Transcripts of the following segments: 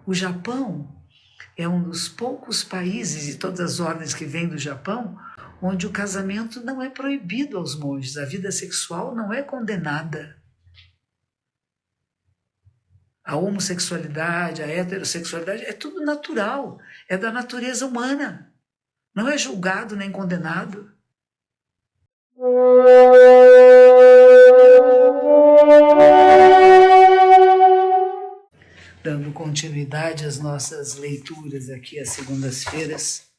O Japão é um dos poucos países de todas as ordens que vêm do Japão onde o casamento não é proibido aos monges, a vida sexual não é condenada. A homossexualidade, a heterossexualidade, é tudo natural, é da natureza humana, não é julgado nem condenado. Dando continuidade às nossas leituras aqui às segundas-feiras,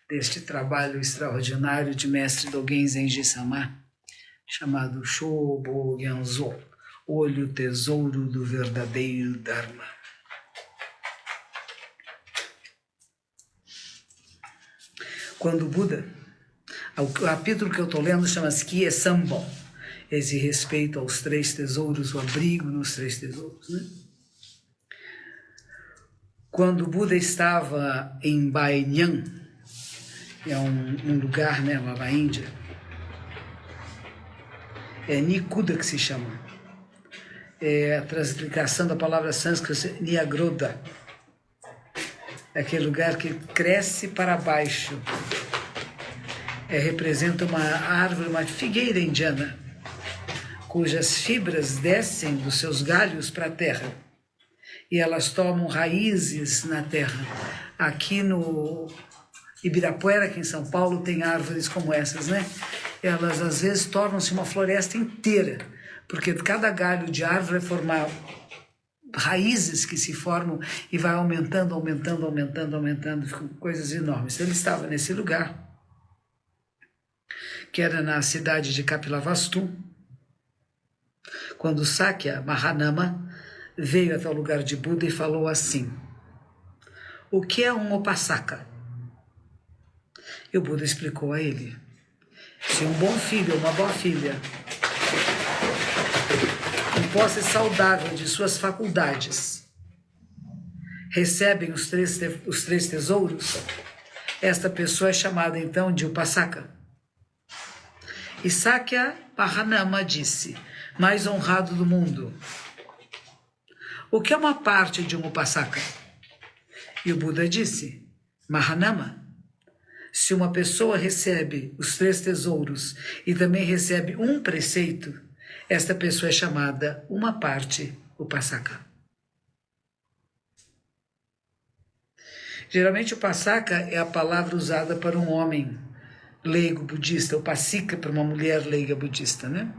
deste trabalho extraordinário de mestre Dogen Zenji-sama, chamado Shobo Gyanzo, Olho Tesouro do Verdadeiro Dharma. Quando o Buda, o capítulo que eu estou lendo chama-se Kie Sambon, esse respeito aos três tesouros, o abrigo nos três tesouros, né? Quando o Buda estava em Bainyan, é um lugar, né, lá na Índia, é Nikuda que se chama, é a transligação da palavra sânscrita Nyagroda, é aquele lugar que cresce para baixo, representa uma árvore, uma figueira indiana, cujas fibras descem dos seus galhos para a terra, e elas tomam raízes na terra. Aqui no Ibirapuera, aqui em São Paulo, tem árvores como essas, né? Elas às vezes tornam-se uma floresta inteira, porque cada galho de árvore vai formar raízes que se formam e vai aumentando, ficam coisas enormes. Ele estava nesse lugar, que era na cidade de Kapilavastu, quando Sakya Mahanama veio até o lugar de Buda e falou assim: o que é um upasaka? E o Buda explicou a ele: se um bom filho ou uma boa filha, em posse saudável de suas faculdades, recebem os três tesouros, esta pessoa é chamada então de upasaka. E Sakya Mahanama disse: mais honrado do mundo, o que é uma parte de um upasaka? E o Buda disse: Mahanama, se uma pessoa recebe os três tesouros e também recebe um preceito, esta pessoa é chamada uma parte upasaka. Geralmente upasaka é a palavra usada para um homem leigo budista, upasika para uma mulher leiga budista, né?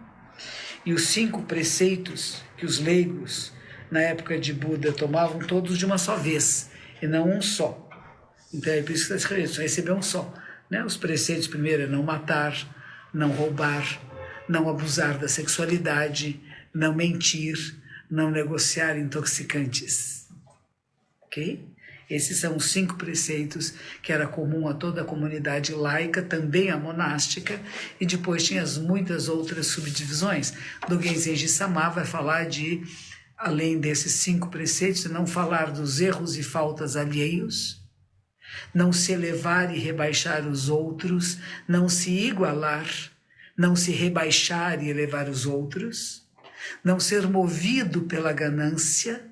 E os 5 preceitos que os leigos na época de Buda tomavam todos de uma só vez, e não um só. Então é por isso que está escrito, só receber um só, né? Os preceitos primeiro é não matar, não roubar, não abusar da sexualidade, não mentir, não negociar intoxicantes. Ok? Esses são os 5 preceitos que era comum a toda a comunidade laica, também a monástica, e depois tinha muitas outras subdivisões. Dogen Zenji-sama vai falar de, além desses 5 preceitos, não falar dos erros e faltas alheios, não se elevar e rebaixar os outros, não se igualar, não se rebaixar e elevar os outros, não ser movido pela ganância,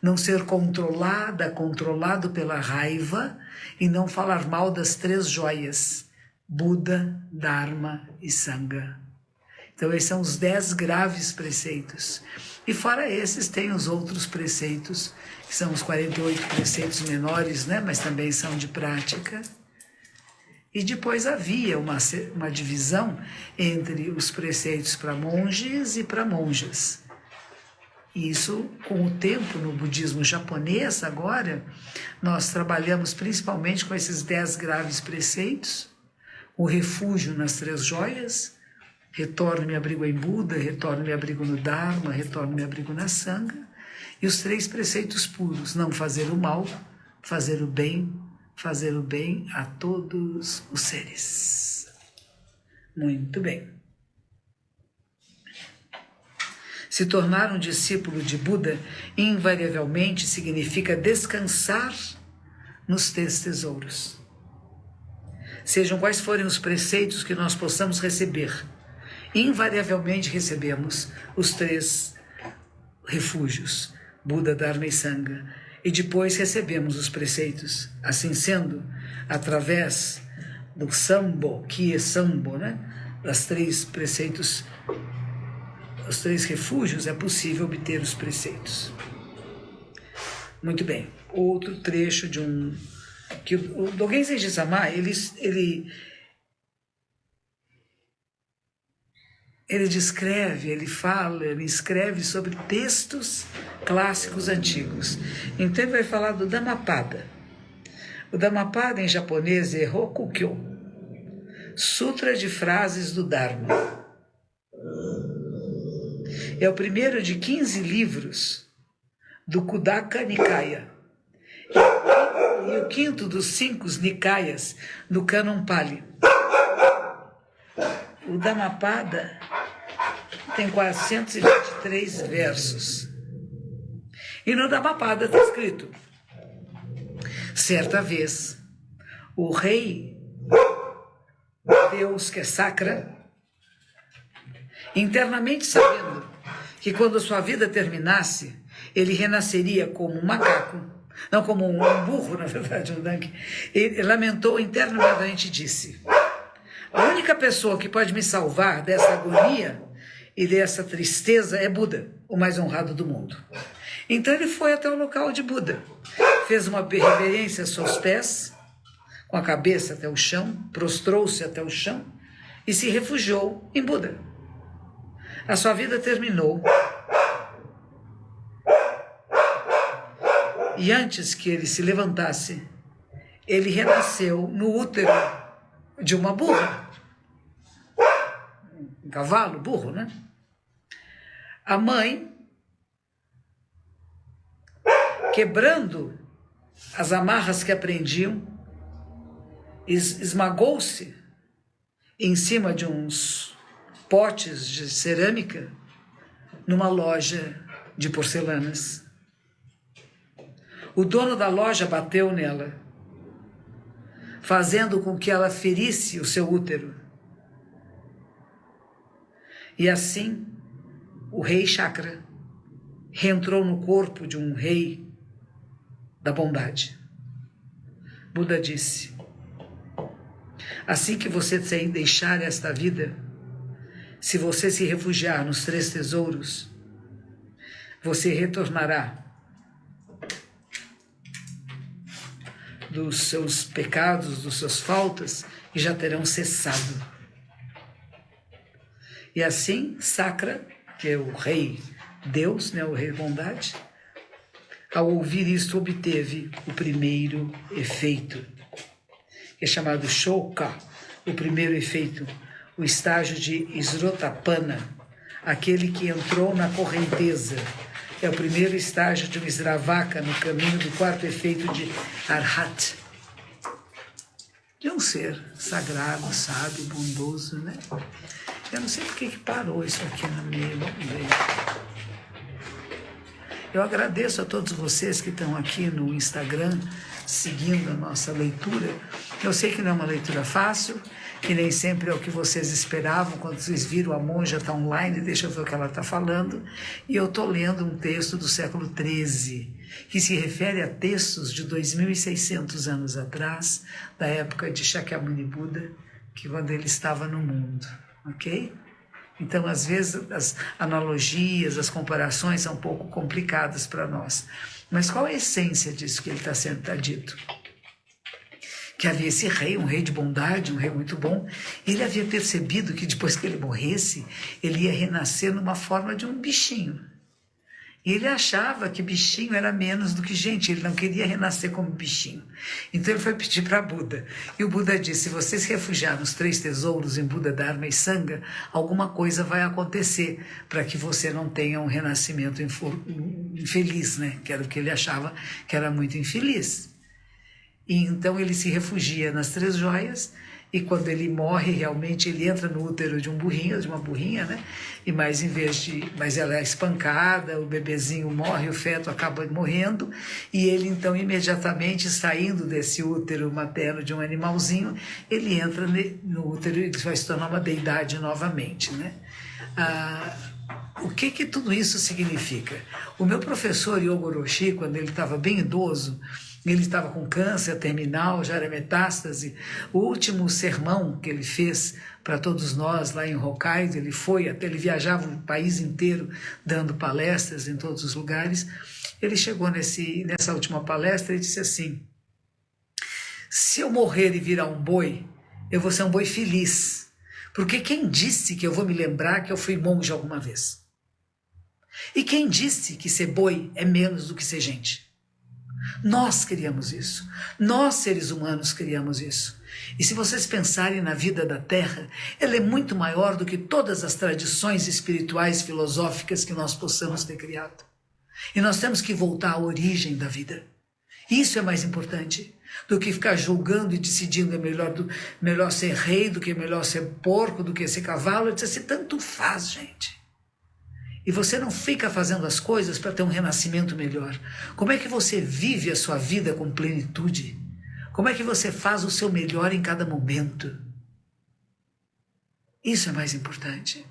não ser controlado pela raiva e não falar mal das 3 joias, Buda, Dharma e Sangha. Então esses são os 10 graves preceitos. E fora esses tem os outros preceitos, que são os 48 preceitos menores, né? Mas também são de prática. E depois havia uma divisão entre os preceitos para monges e para monjas. Isso, com o tempo, no budismo japonês agora, nós trabalhamos principalmente com esses 10 graves preceitos, o refúgio nas 3 joias, retorno me abrigo em Buda, retorno me abrigo no Dharma, retorno me abrigo na Sangha, e os 3 preceitos puros, não fazer o mal, fazer o bem a todos os seres. Muito bem. Se tornar um discípulo de Buda, invariavelmente significa descansar nos 3 tesouros. Sejam quais forem os preceitos que nós possamos receber, invariavelmente recebemos os 3 refúgios, Buda, Dharma e Sangha. e depois recebemos os preceitos. Assim sendo, através do sambo, que é sambo, né? Das 3 preceitos, os 3 refúgios, é possível obter os preceitos. Muito bem. Outro trecho de que o Dogen Zenji-sama, ele descreve, ele fala, ele escreve sobre textos clássicos antigos. Então ele vai falar do Dhammapada. O Dhammapada em japonês é Rokugyo, Sutra de Frases do Dharma. É o primeiro de 15 livros do Kudaka Nikaya e o quinto dos 5 Nikayas do Cânon Pali. O Dhammapada tem 423 versos. E no Dhammapada está escrito: certa vez, o rei Deus, que é Sakra, internamente sabendo que quando sua vida terminasse, ele renasceria como um macaco, não como um burro, na verdade, um donkey. Ele lamentou internamente e disse: a única pessoa que pode me salvar dessa agonia e dessa tristeza é Buda, o mais honrado do mundo. Então ele foi até o local de Buda, fez uma reverência a seus pés, com a cabeça até o chão, prostrou-se até o chão e se refugiou em Buda. A sua vida terminou. E antes que ele se levantasse, ele renasceu no útero de uma burra. Um cavalo, burro, né? A mãe, quebrando as amarras que aprendiam, esmagou-se em cima de uns potes de cerâmica numa loja de porcelanas. O dono da loja bateu nela, fazendo com que ela ferisse o seu útero. E assim, o rei Chakra reentrou no corpo de um rei da bondade. Buda disse: assim que você deixar esta vida, se você se refugiar nos 3 tesouros, você retornará dos seus pecados, das suas faltas, e já terão cessado. E assim, Sakra, que é o rei Deus, né, o rei bondade, ao ouvir isto, obteve o primeiro efeito, que é chamado Shoka, o primeiro efeito, o estágio de Srotapana, aquele que entrou na correnteza. É o primeiro estágio de um Sravaka no caminho do 4º efeito de Arhat. De um ser sagrado, sábio, bondoso, né? Eu não sei por que parou isso aqui no meio. Vamos ver. Eu agradeço a todos vocês que estão aqui no Instagram, seguindo a nossa leitura. Eu sei que não é uma leitura fácil, que nem sempre é o que vocês esperavam. Quando vocês viram, a monja está online, deixa eu ver o que ela está falando. E eu estou lendo um texto do século XIII, que se refere a textos de 2.600 anos atrás, da época de Shakyamuni Buda, que quando ele estava no mundo, ok? Então, às vezes, as analogias, as comparações são um pouco complicadas para nós. Mas qual é a essência disso que ele está dito? Que havia esse rei, um rei de bondade, um rei muito bom. Ele havia percebido que depois que ele morresse, ele ia renascer numa forma de um bichinho. E ele achava que bichinho era menos do que gente, ele não queria renascer como bichinho. Então ele foi pedir para Buda. E o Buda disse: se você se refugiar nos 3 tesouros em Buda, Dharma e Sangha, alguma coisa vai acontecer para que você não tenha um renascimento infeliz, né? Que era o que ele achava que era muito infeliz. E então ele se refugia nas 3 joias, e quando ele morre, realmente ele entra no útero de uma burrinha, né? Mas ela é espancada, o bebezinho morre, o feto acaba morrendo, e ele então imediatamente saindo desse útero materno de um animalzinho, ele entra no útero e vai se tornar uma deidade novamente, né? O que tudo isso significa? O meu professor Yogo Roshi, quando ele estava bem idoso, ele estava com câncer terminal, já era metástase. O último sermão que ele fez para todos nós lá em Hokkaido, ele viajava o país inteiro dando palestras em todos os lugares. Ele chegou nessa última palestra e disse assim: se eu morrer e virar um boi, eu vou ser um boi feliz, porque quem disse que eu vou me lembrar que eu fui monge alguma vez? E quem disse que ser boi é menos do que ser gente? Nós criamos isso. Nós, seres humanos, criamos isso. E se vocês pensarem na vida da Terra, ela é muito maior do que todas as tradições espirituais, filosóficas que nós possamos ter criado. E nós temos que voltar à origem da vida. Isso é mais importante do que ficar julgando e decidindo melhor ser rei, do que melhor ser porco, do que ser cavalo. Eu disse assim, tanto faz, gente. E você não fica fazendo as coisas para ter um renascimento melhor. Como é que você vive a sua vida com plenitude? Como é que você faz o seu melhor em cada momento? Isso é mais importante.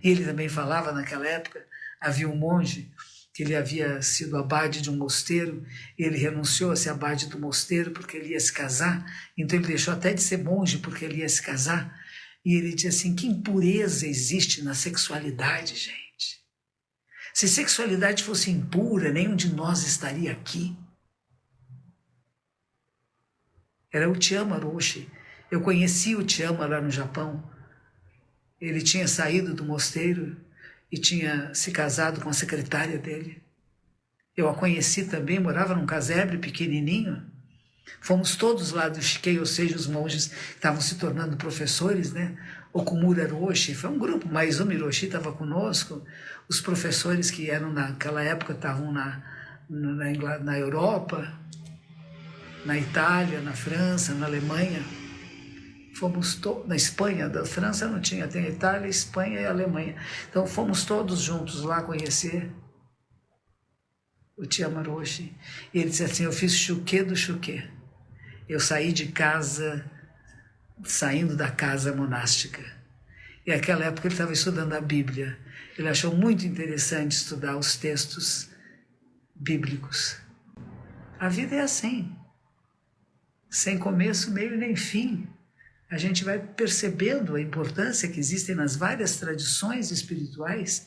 E ele também falava naquela época, havia um monge que ele havia sido abade de um mosteiro, e ele renunciou a ser abade do mosteiro porque ele ia se casar, então ele deixou até de ser monge porque ele ia se casar. E ele diz assim, que impureza existe na sexualidade, gente. Se sexualidade fosse impura, nenhum de nós estaria aqui. Era o Chiyama Roshi. Eu conheci o Chiyama lá no Japão. Ele tinha saído do mosteiro e tinha se casado com a secretária dele. Eu a conheci também, morava num casebre pequenininho. Fomos todos lá do Shikei, ou seja, os monges que estavam se tornando professores, né? Okumura Roshi, foi um grupo, Maizumi Roshi estava conosco, os professores que eram naquela época estavam na Europa, na Itália, na França, na Alemanha. Fomos na Espanha, da França não tinha, tem a Itália, a Espanha e a Alemanha. Então fomos todos juntos lá conhecer o Chiyama Roshi. E ele disse assim, eu fiz Shuke do Shuke. Eu saí de casa, saindo da casa monástica. E naquela época ele estava estudando a Bíblia. Ele achou muito interessante estudar os textos bíblicos. A vida é assim, sem começo, meio nem fim. A gente vai percebendo a importância que existem nas várias tradições espirituais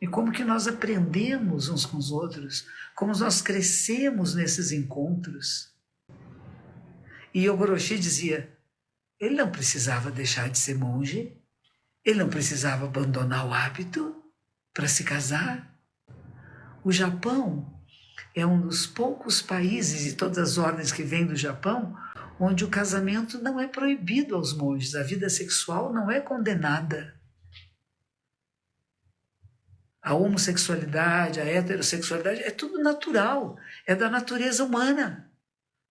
e como que nós aprendemos uns com os outros, como nós crescemos nesses encontros. E Yogo Roshi dizia, ele não precisava deixar de ser monge, ele não precisava abandonar o hábito para se casar. O Japão é um dos poucos países de todas as ordens que vêm do Japão onde o casamento não é proibido aos monges, a vida sexual não é condenada. A homossexualidade, a heterossexualidade, é tudo natural, é da natureza humana.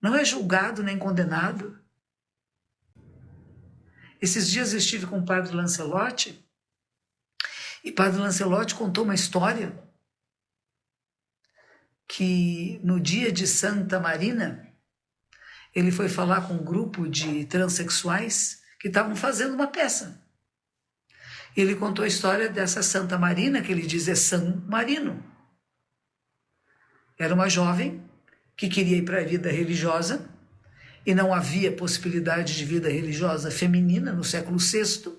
Não é julgado nem condenado. Esses dias eu estive com o padre Lancelotti, e o padre Lancelotti contou uma história que no dia de Santa Marina, ele foi falar com um grupo de transexuais que estavam fazendo uma peça. Ele contou a história dessa Santa Marina, que ele diz é San Marino. Era uma jovem que queria ir para a vida religiosa e não havia possibilidade de vida religiosa feminina no século VI.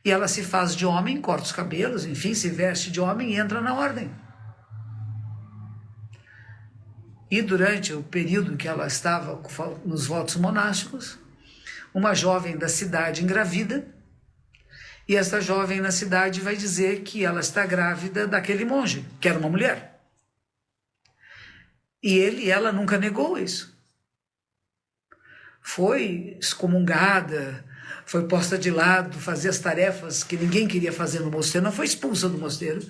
E ela se faz de homem, corta os cabelos, enfim, se veste de homem e entra na ordem. E durante o período que ela estava nos votos monásticos, uma jovem da cidade engravida, e essa jovem na cidade vai dizer que ela está grávida daquele monge, que era uma mulher. E ela nunca negou isso. Foi excomungada, foi posta de lado, fazia as tarefas que ninguém queria fazer no mosteiro, não foi expulsa do mosteiro,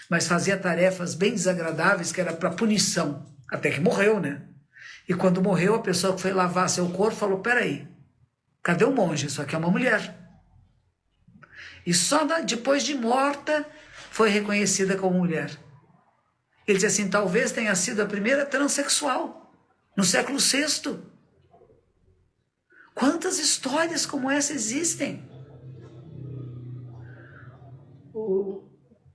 mas fazia tarefas bem desagradáveis, que era para punição, até que morreu, né? E quando morreu, a pessoa que foi lavar seu corpo falou, peraí, cadê o monge? Isso aqui é uma mulher. E só depois de morta foi reconhecida como mulher. Ele diz assim, talvez tenha sido a primeira transexual no século VI. Quantas histórias como essa existem?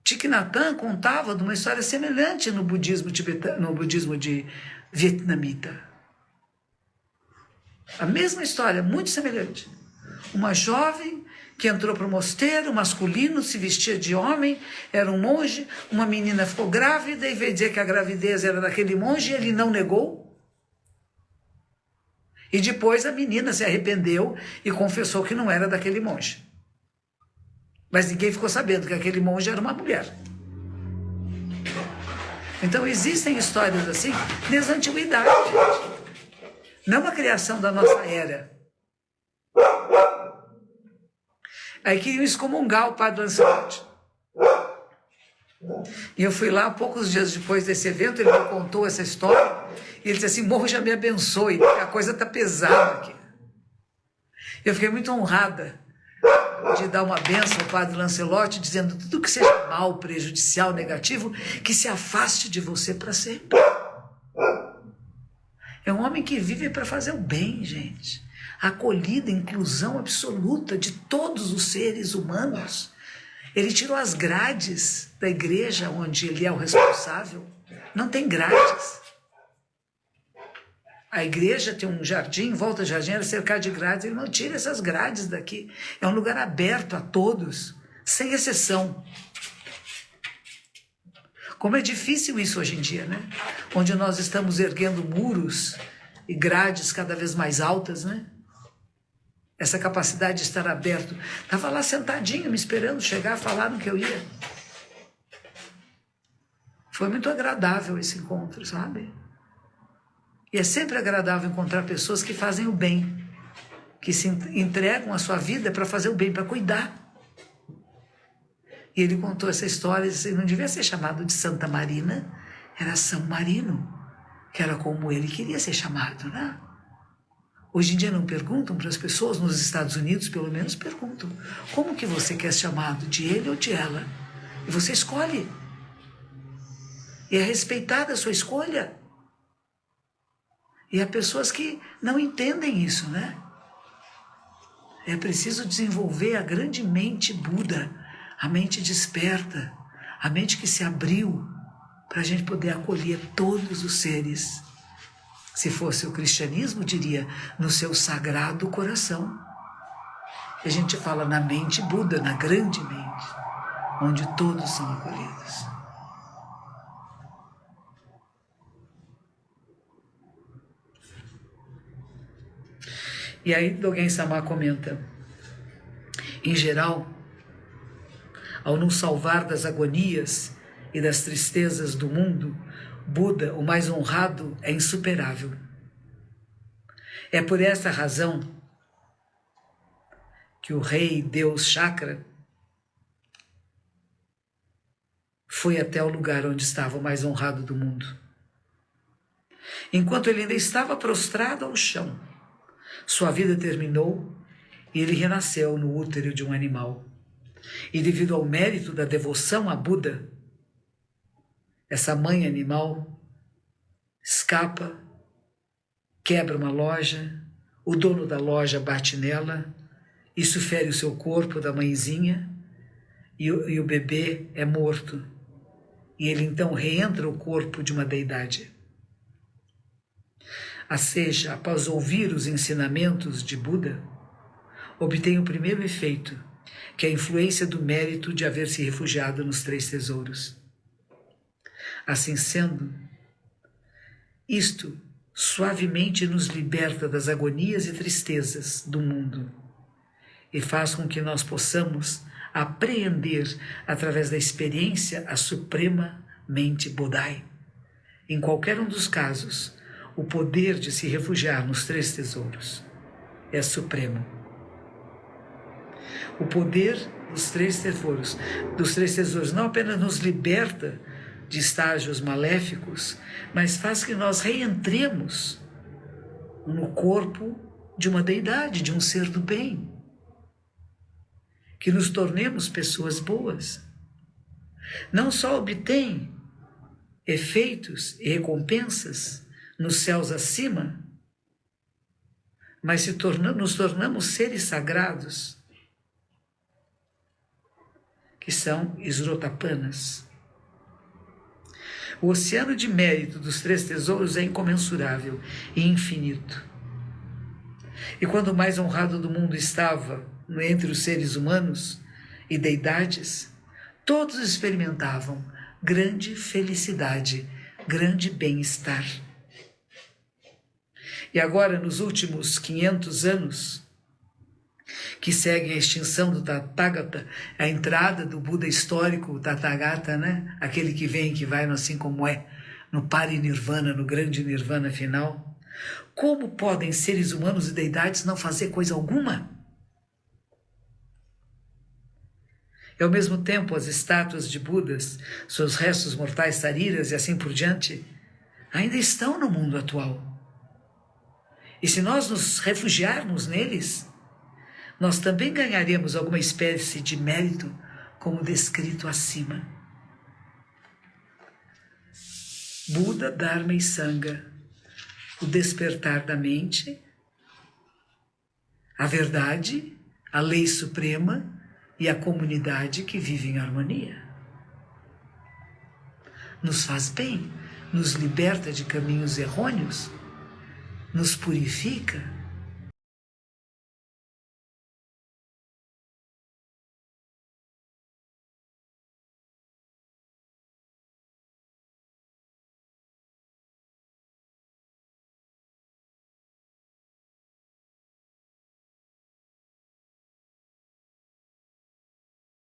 Thich Nhat Hanh contava de uma história semelhante no budismo tibetano, no budismo de vietnamita. A mesma história, muito semelhante. Uma jovem que entrou para o mosteiro, masculino, se vestia de homem, era um monge, uma menina ficou grávida e veio dizer que a gravidez era daquele monge e ele não negou. E depois a menina se arrependeu e confessou que não era daquele monge. Mas ninguém ficou sabendo que aquele monge era uma mulher. Então existem histórias assim desde a antiguidade, gente. Não uma criação da nossa era. Aí queriam excomungar o padre Lancelotti. E eu fui lá poucos dias depois desse evento, ele me contou essa história, e ele disse assim, morro, já me abençoe, porque a coisa está pesada aqui. Eu fiquei muito honrada de dar uma bênção ao padre Lancelotti, dizendo tudo que seja mal, prejudicial, negativo, que se afaste de você para sempre. É um homem que vive para fazer o bem, gente. Acolhida, inclusão absoluta de todos os seres humanos. Ele tirou as grades da igreja onde ele é o responsável. Não tem grades. A igreja tem um jardim, em volta do jardim era cercado de grades. Ele não tira essas grades daqui. É um lugar aberto a todos, sem exceção. Como é difícil isso hoje em dia, né? Onde nós estamos erguendo muros e grades cada vez mais altas, né? Essa capacidade de estar aberto. Estava lá sentadinho, me esperando chegar, falaram que eu ia. Foi muito agradável esse encontro, sabe? E é sempre agradável encontrar pessoas que fazem o bem, que se entregam a sua vida para fazer o bem, para cuidar. E ele contou essa história, disse, não devia ser chamado de Santa Marina, era São Marino, que era como ele queria ser chamado, né? Hoje em dia não perguntam para as pessoas, nos Estados Unidos pelo menos perguntam, como que você quer ser chamado, de ele ou de ela? E você escolhe. E é respeitada a sua escolha. E há pessoas que não entendem isso, né? É preciso desenvolver a grande mente Buda, a mente desperta, a mente que se abriu para a gente poder acolher todos os seres. Se fosse o cristianismo, diria, no seu sagrado coração. E a gente fala na mente Buda, na grande mente, onde todos são acolhidos. E aí Dogen Sama comenta, em geral, ao nos salvar das agonias e das tristezas do mundo, Buda, o mais honrado, é insuperável. É por essa razão que o rei Deus Chakra foi até o lugar onde estava o mais honrado do mundo. Enquanto ele ainda estava prostrado ao chão, sua vida terminou e ele renasceu no útero de um animal. E devido ao mérito da devoção a Buda, essa mãe animal escapa, quebra uma loja, o dono da loja bate nela, isso fere o seu corpo da mãezinha e o bebê é morto. E ele então reentra o corpo de uma deidade. Ou seja, após ouvir os ensinamentos de Buda, obtém o primeiro efeito, que é a influência do mérito de haver se refugiado nos 3 tesouros. Assim sendo, isto suavemente nos liberta das agonias e tristezas do mundo e faz com que nós possamos apreender, através da experiência, a suprema mente Bodhi. Em qualquer um dos casos, o poder de se refugiar nos 3 tesouros é supremo. O poder dos 3 tesouros não apenas nos liberta de estágios maléficos, mas faz que nós reentremos no corpo de uma deidade, de um ser do bem. Que nos tornemos pessoas boas. Não só obtém efeitos e recompensas nos céus acima, mas nos tornamos seres sagrados que são Srotapanas. O oceano de mérito dos 3 tesouros é incomensurável e infinito. E quando o mais honrado do mundo estava entre os seres humanos e deidades, todos experimentavam grande felicidade, grande bem-estar. E agora, nos últimos 500 anos, que seguem a extinção do Tathagata, a entrada do Buda histórico, o Tathagata, né? Aquele que vem e que vai no assim como é, no Parinirvana, no grande Nirvana final. Como podem seres humanos e deidades não fazer coisa alguma? E ao mesmo tempo as estátuas de Budas, seus restos mortais sariras e assim por diante, ainda estão no mundo atual. E se nós nos refugiarmos neles, nós também ganharemos alguma espécie de mérito, como descrito acima. Buda, Dharma e Sangha, o despertar da mente, a verdade, a lei suprema e a comunidade que vive em harmonia. Nos faz bem, nos liberta de caminhos errôneos, nos purifica